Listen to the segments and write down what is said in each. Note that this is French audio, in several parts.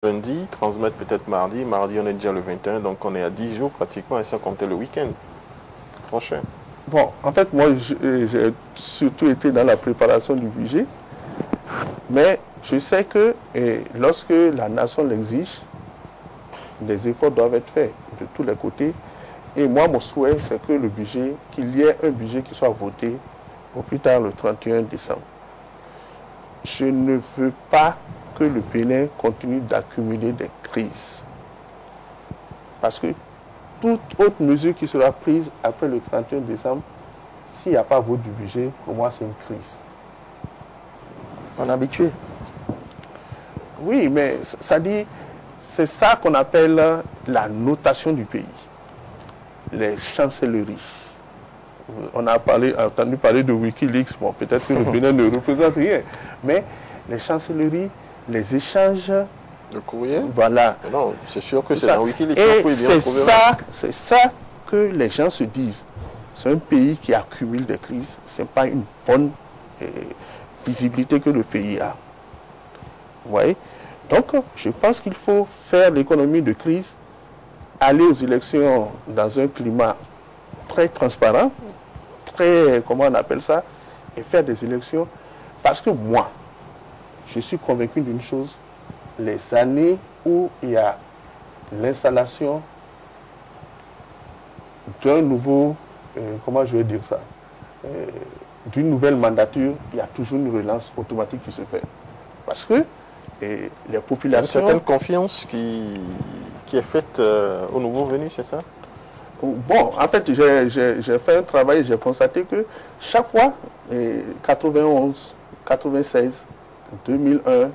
lundi, transmettre peut-être mardi. Mardi, on est déjà le 21, donc on est à 10 jours pratiquement, et sans compter le week-end prochain. Bon, en fait, moi, j'ai surtout été dans la préparation du budget, mais je sais que lorsque la nation l'exige, des efforts doivent être faits de tous les côtés. Et moi, mon souhait, c'est que le budget, qu'il y ait un budget qui soit voté au plus tard le 31 décembre. Je ne veux pas que le Bénin continue d'accumuler des crises. Parce que toute autre mesure qui sera prise après le 31 décembre, s'il n'y a pas vote du budget, pour moi, c'est une crise. On est habitué. Oui, mais ça dit, c'est ça qu'on appelle la notation du pays. Les chancelleries. On a entendu parler de Wikileaks. Bon, peut-être que le Bénin ne représente rien. Mais les chancelleries, les échanges... Le courrier? Voilà. Mais non, c'est sûr que c'est dans Wikileaks. Et c'est ça que les gens se disent. C'est un pays qui accumule des crises. Ce n'est pas une bonne visibilité que le pays a. Vous voyez? Donc, je pense qu'il faut faire l'économie de crise, aller aux élections dans un climat très transparent, très, comment on appelle ça, et faire des élections. Parce que moi, je suis convaincu d'une chose, les années où il y a l'installation d'un nouveau, comment je vais dire ça, d'une nouvelle mandature, il y a toujours une relance automatique qui se fait. Parce que les populations... Il y a une certaine confiance qui est faite aux nouveaux venus, c'est ça? Bon, en fait, j'ai fait un travail, j'ai constaté que chaque fois, 91, 96, 2001,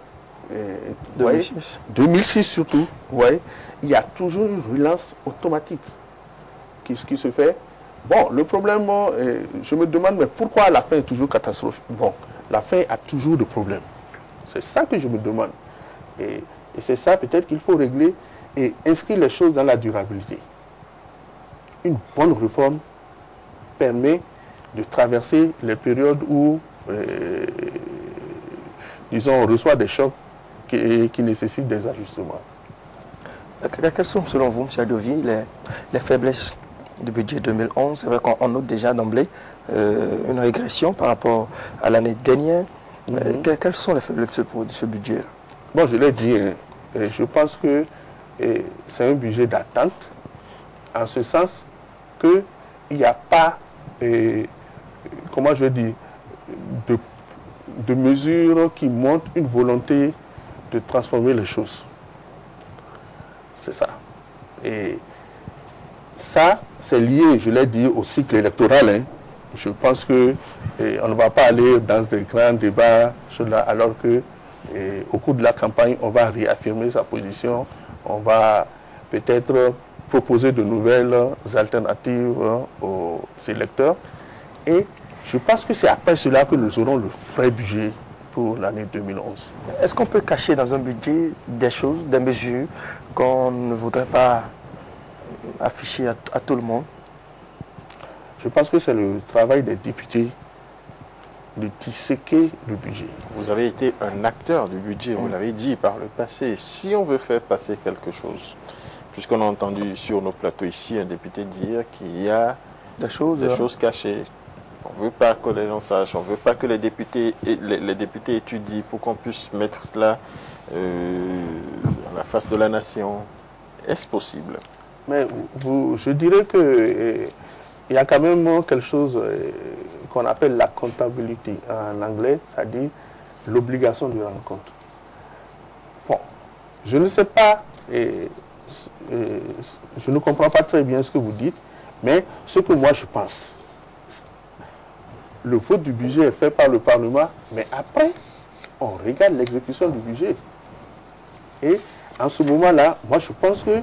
2006. 2006 surtout, ouais, il y a toujours une relance automatique qui se fait. Bon, le problème, je me demande, mais pourquoi la fin est toujours catastrophique? Bon, la fin a toujours des problèmes. C'est ça que je me demande. Et c'est ça peut-être qu'il faut régler et inscrire les choses dans la durabilité. Une bonne réforme permet de traverser les périodes où, disons, on reçoit des chocs qui nécessitent des ajustements. Quelles sont, selon vous, M. Adovi, les faiblesses du budget 2011? C'est vrai qu'on note déjà d'emblée une régression par rapport à l'année dernière. Quelles sont les faiblesses de ce budget? Bon, je l'ai dit, je pense que c'est un budget d'attente, en ce sens qu'il n'y a pas, comment je dis, de mesures qui montrent une volonté de transformer les choses. C'est ça. Et ça, c'est lié, je l'ai dit, au cycle électoral. Hein. Je pense qu'on ne va pas aller dans des grands débats alors que au cours de la campagne, on va réaffirmer sa position, on va peut-être proposer de nouvelles alternatives aux électeurs. Et je pense que c'est après cela que nous aurons le vrai budget pour l'année 2011. Est-ce qu'on peut cacher dans un budget des choses, des mesures qu'on ne voudrait pas afficher à tout le monde? Je pense que c'est le travail des députés de disséquer le budget. Vous avez été un acteur du budget, vous l'avez dit par le passé. Si on veut faire passer quelque chose, puisqu'on a entendu sur nos plateaux ici un député dire qu'il y a des choses cachées, on ne veut pas que les gens sachent, on ne veut pas que les députés étudient pour qu'on puisse mettre cela à la face de la nation. Est-ce possible? Mais je dirais que il y a quand même quelque chose qu'on appelle la comptabilité en anglais, c'est-à-dire l'obligation de rendre compte. Bon, je ne sais pas, je ne comprends pas très bien ce que vous dites, mais ce que moi je pense, le vote du budget est fait par le Parlement, mais après, on regarde l'exécution du budget. Et en ce moment-là, moi je pense que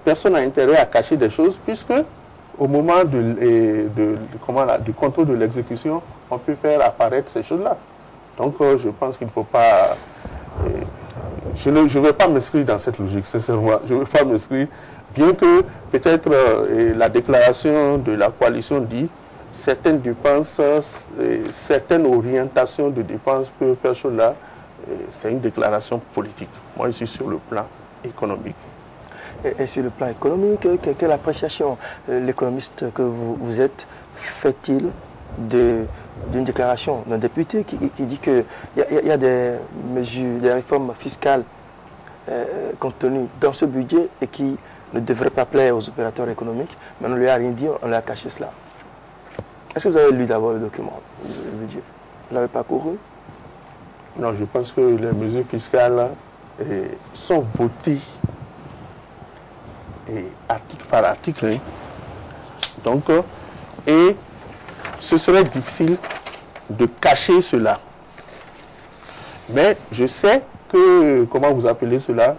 personne n'a intérêt à cacher des choses, puisque au moment du contrôle de l'exécution, on peut faire apparaître ces choses-là. Donc je pense qu'il ne faut pas... je ne vais pas m'inscrire dans cette logique, sincèrement. Je ne vais pas m'inscrire, bien que peut-être la déclaration de la coalition dit certaines dépenses, certaines orientations de dépenses peuvent faire cela c'est une déclaration politique. Moi, je suis sur le plan économique. Et sur le plan économique, quelle appréciation l'économiste que vous êtes fait-il d'une déclaration d'un député qui dit qu'il y a des mesures, des réformes fiscales contenues dans ce budget et qui ne devraient pas plaire aux opérateurs économiques, mais on ne lui a rien dit, on lui a caché cela. Est-ce que vous avez lu d'abord le document, le budget? Vous l'avez parcouru? Non, je pense que les mesures fiscales sont votées article par article. Hein. Donc, et ce serait difficile de cacher cela. Mais je sais que, comment vous appelez cela,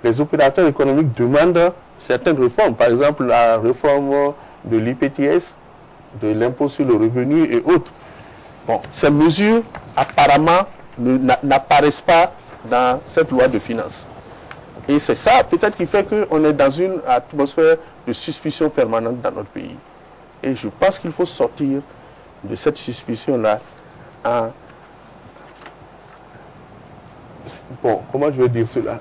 les opérateurs économiques demandent certaines réformes. Par exemple, la réforme de l'IPTS, de l'impôt sur le revenu et autres. Bon, ces mesures, apparemment, n'apparaissent pas dans cette loi de finances. Et c'est ça, peut-être, qui fait qu'on est dans une atmosphère de suspicion permanente dans notre pays. Et je pense qu'il faut sortir de cette suspicion-là en... Bon, comment je vais dire cela?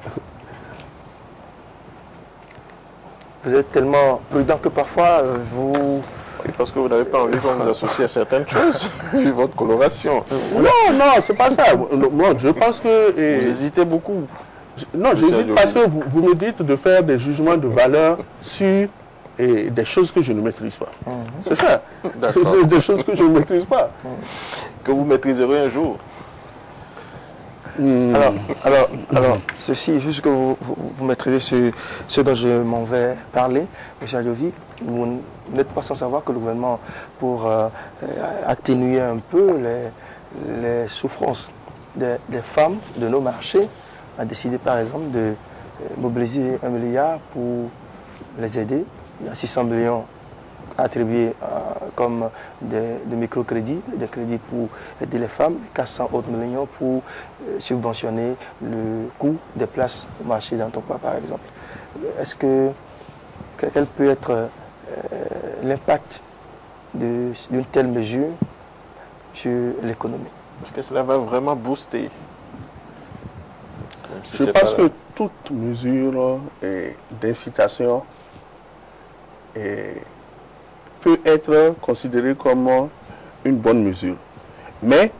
Vous êtes tellement prudent que parfois vous... Oui, parce que vous n'avez pas envie qu'on vous associe à certaines choses, vu votre coloration. Non, c'est pas ça. Moi, je pense que... Vous hésitez beaucoup. Non, j'hésite parce que vous me dites de faire des jugements de valeur sur des choses que je ne maîtrise pas. C'est ça. Des choses que je ne maîtrise pas. Que vous maîtriserez un jour. Alors, ceci, juste que vous maîtrisez ce dont je m'en vais parler, M. Adjovi, vous n'êtes pas sans savoir que le gouvernement, pour atténuer un peu les souffrances des femmes de nos marchés, a décidé par exemple de mobiliser 1 milliard pour les aider. Il y a 600 millions attribués comme des microcrédits, des crédits pour aider les femmes, 400 autres millions pour subventionner le coût des places au marché d'Antopa par exemple. Est-ce que quel peut être l'impact d'une telle mesure sur l'économie? Est-ce que cela va vraiment booster? Si je pense que toute mesure d'incitation peut être considérée comme une bonne mesure. Mais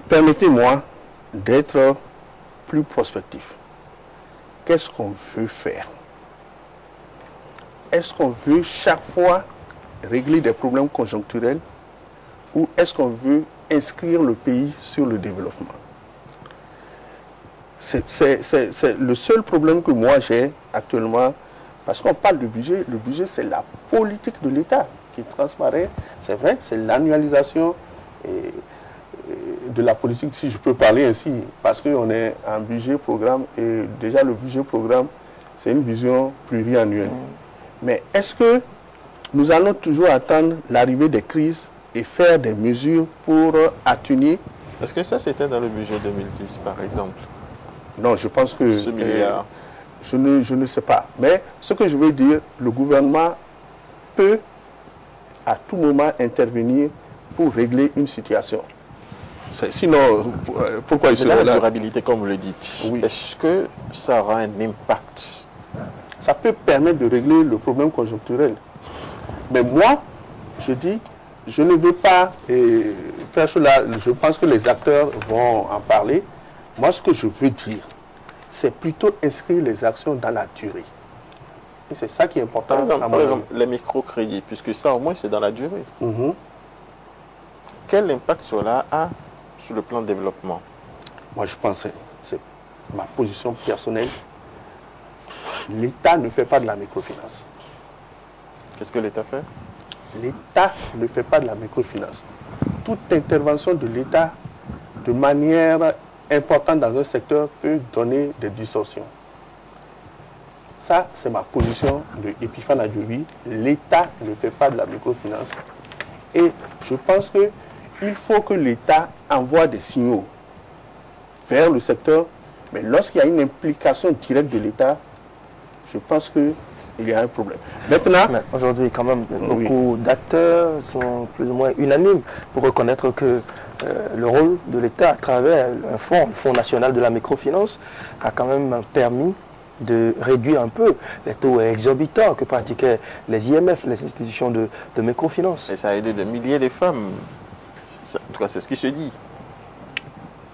permettez-moi d'être plus prospectif. Qu'est-ce qu'on veut faire? Est-ce qu'on veut chaque fois régler des problèmes conjoncturels ou est-ce qu'on veut inscrire le pays sur le développement? C'est le seul problème que moi j'ai actuellement, parce qu'on parle de budget. Le budget, c'est la politique de l'État qui transparaît. C'est vrai, c'est l'annualisation de la politique, si je peux parler ainsi, parce qu'on est en budget-programme et déjà le budget-programme, c'est une vision pluriannuelle. Mais est-ce que nous allons toujours attendre l'arrivée des crises et faire des mesures pour atténuer? Est-ce que ça, c'était dans le budget 2010, par exemple? Non, je pense que... Ce milliard. Je ne sais pas. Mais ce que je veux dire, le gouvernement peut à tout moment intervenir pour régler une situation. Sinon, pourquoi il serait là? La durabilité, comme vous le dites, oui. Est-ce que ça aura un impact? Ça peut permettre de régler le problème conjoncturel. Mais moi, je dis, je ne veux pas faire cela. Je pense que les acteurs vont en parler. Moi, ce que je veux dire, c'est plutôt inscrire les actions dans la durée. Et c'est ça qui est important. Par exemple, les microcrédits, puisque ça, au moins, c'est dans la durée. Quel impact cela a sur le plan de développement? Moi, je pense, c'est ma position personnelle, l'État ne fait pas de la microfinance. Qu'est-ce que l'État fait? L'État ne fait pas de la microfinance. Toute intervention de l'État, de manière importante dans un secteur, peut donner des distorsions. Ça, c'est ma position de Epiphane Adjovi. L'État ne fait pas de la microfinance. Et je pense qu'il faut que l'État envoie des signaux vers le secteur. Mais lorsqu'il y a une implication directe de l'État, je pense que il y a un problème. Maintenant, aujourd'hui, quand même, beaucoup d'acteurs sont plus ou moins unanimes pour reconnaître que le rôle de l'État à travers un fonds, le Fonds national de la microfinance, a quand même permis de réduire un peu les taux exorbitants que pratiquaient les IMF, les institutions de microfinance. Et ça a aidé des milliers de femmes. En tout cas, c'est ce qui se dit.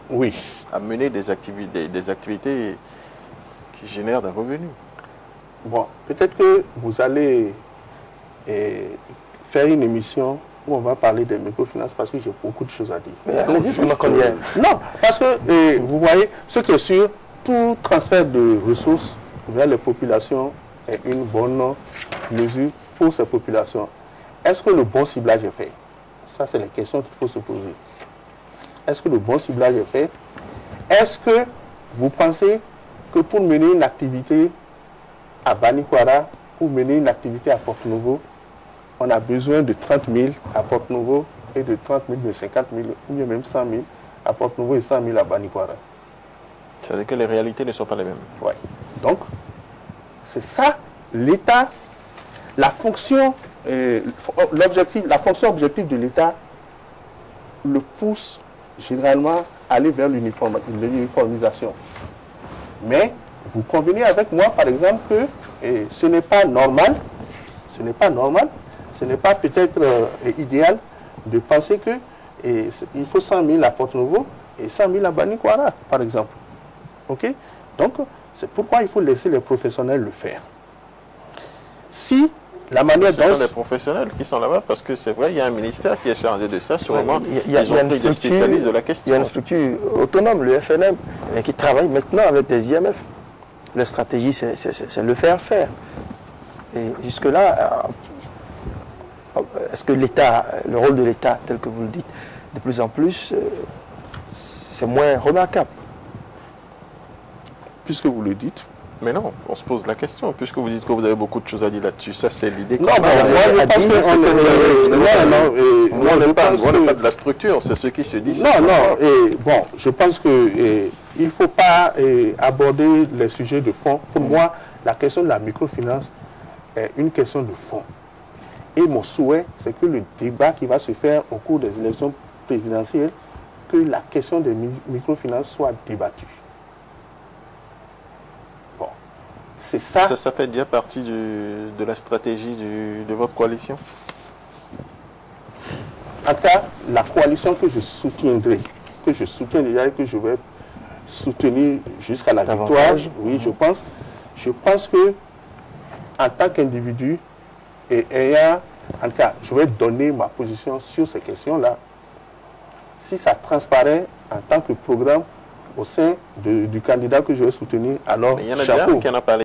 Oui. À mener des activités qui génèrent des revenus. Bon, peut-être que vous allez faire une émission où on va parler des microfinances parce que j'ai beaucoup de choses à dire. Non, parce que vous voyez, ce qui est sûr, tout transfert de ressources vers les populations est une bonne mesure pour ces populations. Est-ce que le bon ciblage est fait? Ça, c'est la question qu'il faut se poser. Est-ce que le bon ciblage est fait? Est-ce que vous pensez que pour mener une activité à Banikwara, pour mener une activité à Porto-Novo, on a besoin de 30 000 à Porto-Novo et de 30 000, de 50 000, ou même 100 000 à Porto-Novo et 100 000 à Banikwara? C'est-à-dire que les réalités ne sont pas les mêmes. Oui. Donc, c'est ça, l'État, la fonction, la fonction objective de l'État le pousse généralement à aller vers l'uniformisation. Mais vous convenez avec moi, par exemple, que ce n'est pas normal, ce n'est pas peut-être idéal de penser que il faut 100 000 à Porto-Novo et 100 000 à Banikwara, par exemple. OK? Donc, c'est pourquoi il faut laisser les professionnels le faire. Si la manière dont... Ce sont les professionnels qui sont là-bas, parce que c'est vrai, il y a un ministère qui est chargé de ça. Sûrement, ils ont pris des spécialistes de la question. Il y a une structure autonome, le FNM, qui travaille maintenant avec les IMF. La stratégie, c'est le faire faire. Et jusque-là, est-ce que l'État, le rôle de l'État, tel que vous le dites, de plus en plus, c'est moins remarquable? Puisque vous le dites. Mais non, on se pose la question, puisque vous dites que vous avez beaucoup de choses à dire là-dessus. Ça, c'est l'idée. Non, moi, je pense que... on n'est pas de la structure, c'est ce qui se dit. Non, non, bon, je pense qu'il ne faut pas aborder les sujets de fond. Pour moi, la question de la microfinance est une question de fond. Et mon souhait, c'est que le débat qui va se faire au cours des élections présidentielles, que la question des microfinances soit débattue. Bon, c'est ça. Ça fait déjà partie de la stratégie de votre coalition? En tout cas, la coalition que je soutiendrai, que je soutiens déjà et que je vais soutenir jusqu'à la victoire, oui, je pense que en tant qu'individu, et ayant, en tout cas, je vais donner ma position sur ces questions-là. Si ça transparaît en tant que programme au sein du candidat que je vais soutenir, alors chapeau. Il y en a déjà qui en a parlé.